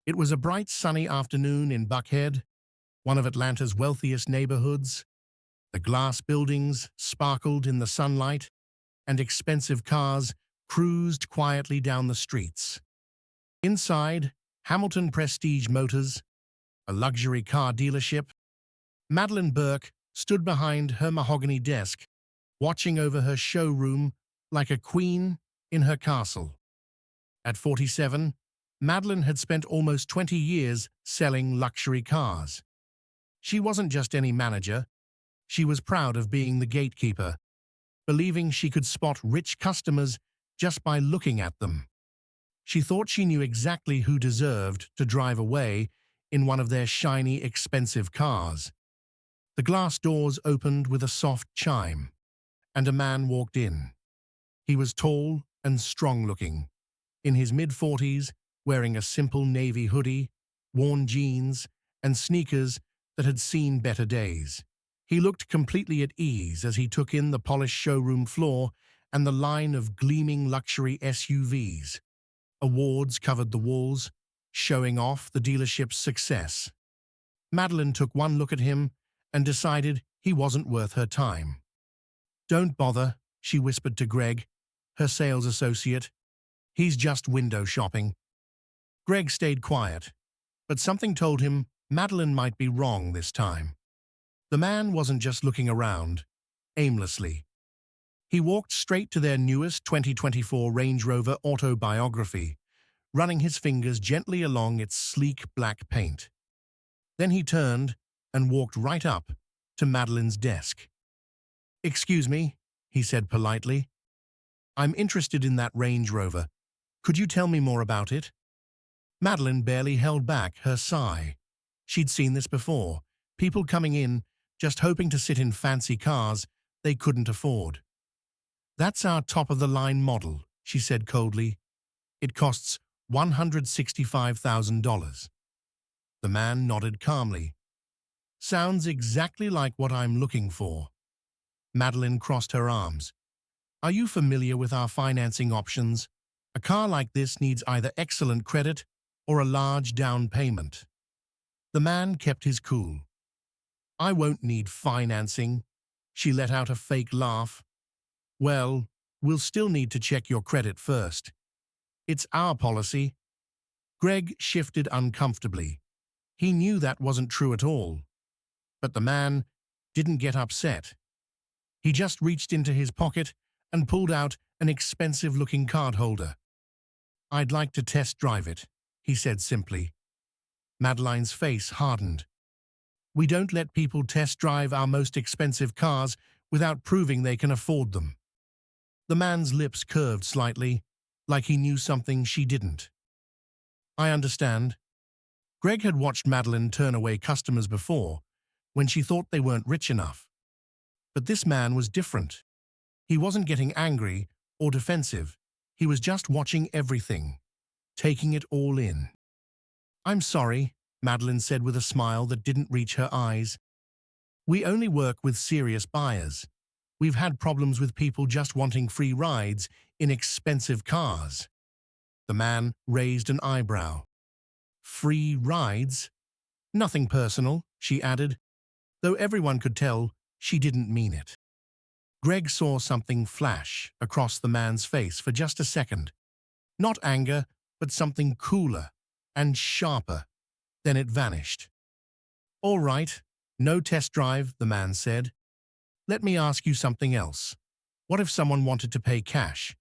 It was a bright, sunny afternoon in Buckhead, one of Atlanta's wealthiest neighborhoods. The glass buildings sparkled in the sunlight, and expensive cars cruised quietly down the streets. Inside, Hamilton Prestige Motors, a luxury car dealership, Madeline Burke stood behind her mahogany desk, watching over her showroom like a queen in her castle. At 47, Madeline had spent almost 20 years selling luxury cars. She wasn't just any manager, she was proud of being the gatekeeper, believing she could spot rich customers just by looking at them. She thought she knew exactly who deserved to drive away in one of their shiny, expensive cars. The glass doors opened with a soft chime, and a man walked in. He was tall and strong-looking, in his mid-40s, wearing a simple navy hoodie, worn jeans, and sneakers that had seen better days. He looked completely at ease as he took in the polished showroom floor and the line of gleaming luxury SUVs. Awards covered the walls, showing off the dealership's success. Madeline took one look at him and decided he wasn't worth her time. "Don't bother," she whispered to Greg, her sales associate. "He's just window shopping." Greg stayed quiet, but something told him Madeline might be wrong this time. The man wasn't just looking around, aimlessly. He walked straight to their newest 2024 Range Rover Autobiography, running his fingers gently along its sleek black paint. Then he turned and walked right up to Madeline's desk. "Excuse me," he said politely. "I'm interested in that Range Rover. Could you tell me more about it?" Madeline barely held back her sigh. She'd seen this before, people coming in just hoping to sit in fancy cars they couldn't afford. "That's our top-of-the-line model," she said coldly. "It costs $165,000. The man nodded calmly. "Sounds exactly like what I'm looking for." Madeline crossed her arms. "Are you familiar with our financing options? A car like this needs either excellent credit or a large down payment." The man kept his cool. "I won't need financing." She let out a fake laugh. "Well, we'll still need to check your credit first. It's our policy." Greg shifted uncomfortably. He knew that wasn't true at all. But the man didn't get upset. He just reached into his pocket and pulled out an expensive-looking card holder. "I'd like to test drive it," he said simply. Madeline's face hardened. "We don't let people test drive our most expensive cars without proving they can afford them." The man's lips curved slightly, like he knew something she didn't. "I understand." Greg had watched Madeline turn away customers before, when she thought they weren't rich enough. But this man was different. He wasn't getting angry or defensive. He was just watching everything, taking it all in. "I'm sorry," Madeline said with a smile that didn't reach her eyes. "We only work with serious buyers. We've had problems with people just wanting free rides in expensive cars." The man raised an eyebrow. "Free rides?" "Nothing personal," she added, though everyone could tell she didn't mean it. Greg saw something flash across the man's face for just a second. Not anger, but something cooler and sharper. Then it vanished. "All right, no test drive," the man said. "Let me ask you something else. What if someone wanted to pay cash?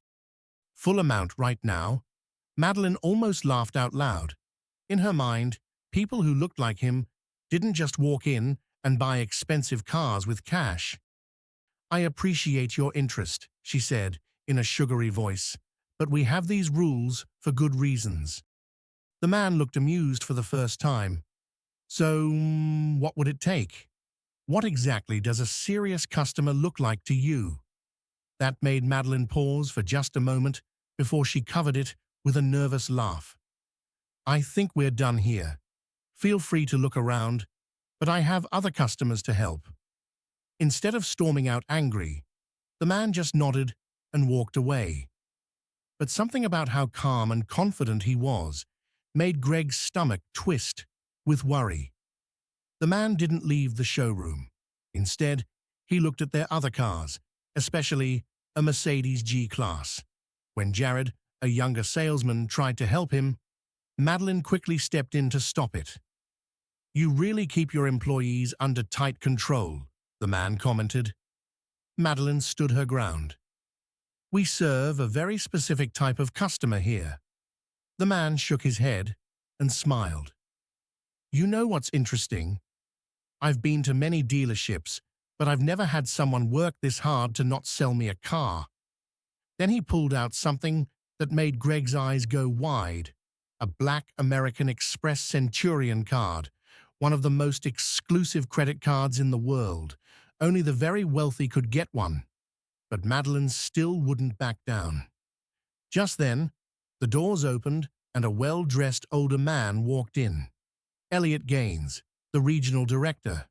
Full amount right now?" Madeline almost laughed out loud. In her mind, people who looked like him didn't just walk in and buy expensive cars with cash. "I appreciate your interest," she said in a sugary voice, "but we have these rules for good reasons." The man looked amused for the first time. "So, what would it take? What exactly does a serious customer look like to you?" That made Madeline pause for just a moment before she covered it with a nervous laugh. "I think we're done here. Feel free to look around, but I have other customers to help." Instead of storming out angry, the man just nodded and walked away. But something about how calm and confident he was made Greg's stomach twist with worry. The man didn't leave the showroom. Instead, he looked at their other cars, especially a Mercedes G-Class. When Jared, a younger salesman, tried to help him, Madeline quickly stepped in to stop it. "You really keep your employees under tight control," the man commented. Madeline stood her ground. "We serve a very specific type of customer here." The man shook his head and smiled. "You know what's interesting? I've been to many dealerships, but I've never had someone work this hard to not sell me a car." Then he pulled out something that made Greg's eyes go wide, a black American Express Centurion card, one of the most exclusive credit cards in the world. Only the very wealthy could get one. But Madeline still wouldn't back down. Just then, the doors opened and a well-dressed older man walked in. Elliot Gaines, the regional director.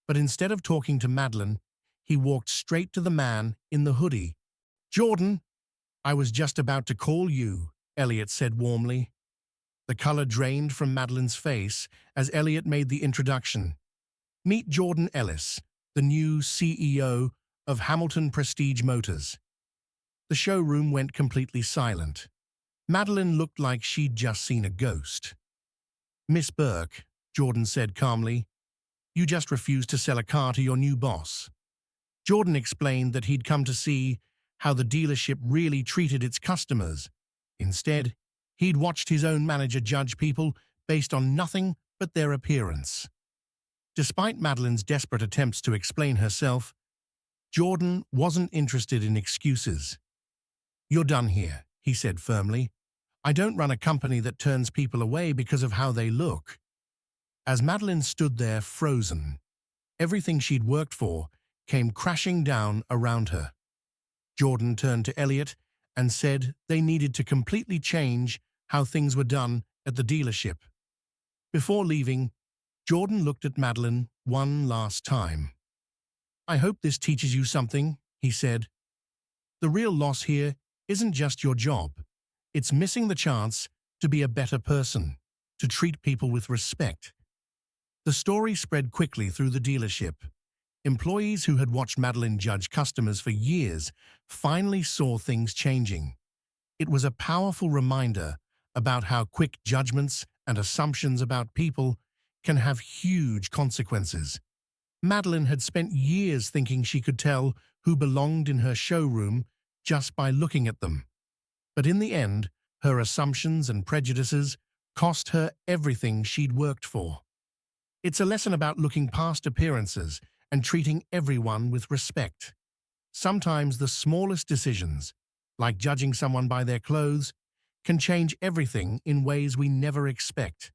But instead of talking to Madeline, he walked straight to the man in the hoodie. "Jordan, I was just about to call you," Elliot said warmly. The color drained from Madeline's face as Elliot made the introduction. "Meet Jordan Ellis, the new CEO of Hamilton Prestige Motors." The showroom went completely silent. Madeline looked like she'd just seen a ghost. "Miss Burke," Jordan said calmly, "you just refused to sell a car to your new boss." Jordan explained that he'd come to see how the dealership really treated its customers. Instead, he'd watched his own manager judge people based on nothing but their appearance. Despite Madeline's desperate attempts to explain herself, Jordan wasn't interested in excuses. "You're done here," he said firmly. "I don't run a company that turns people away because of how they look." As Madeline stood there frozen, everything she'd worked for came crashing down around her. Jordan turned to Elliot and said they needed to completely change how things were done at the dealership. Before leaving, Jordan looked at Madeline one last time. "I hope this teaches you something," he said. "The real loss here isn't just your job. It's missing the chance to be a better person, to treat people with respect." The story spread quickly through the dealership. Employees who had watched Madeline judge customers for years finally saw things changing. It was a powerful reminder about how quick judgments and assumptions about people can have huge consequences. Madeline had spent years thinking she could tell who belonged in her showroom just by looking at them. But in the end, her assumptions and prejudices cost her everything she'd worked for. It's a lesson about looking past appearances and treating everyone with respect. Sometimes the smallest decisions, like judging someone by their clothes, can change everything in ways we never expect.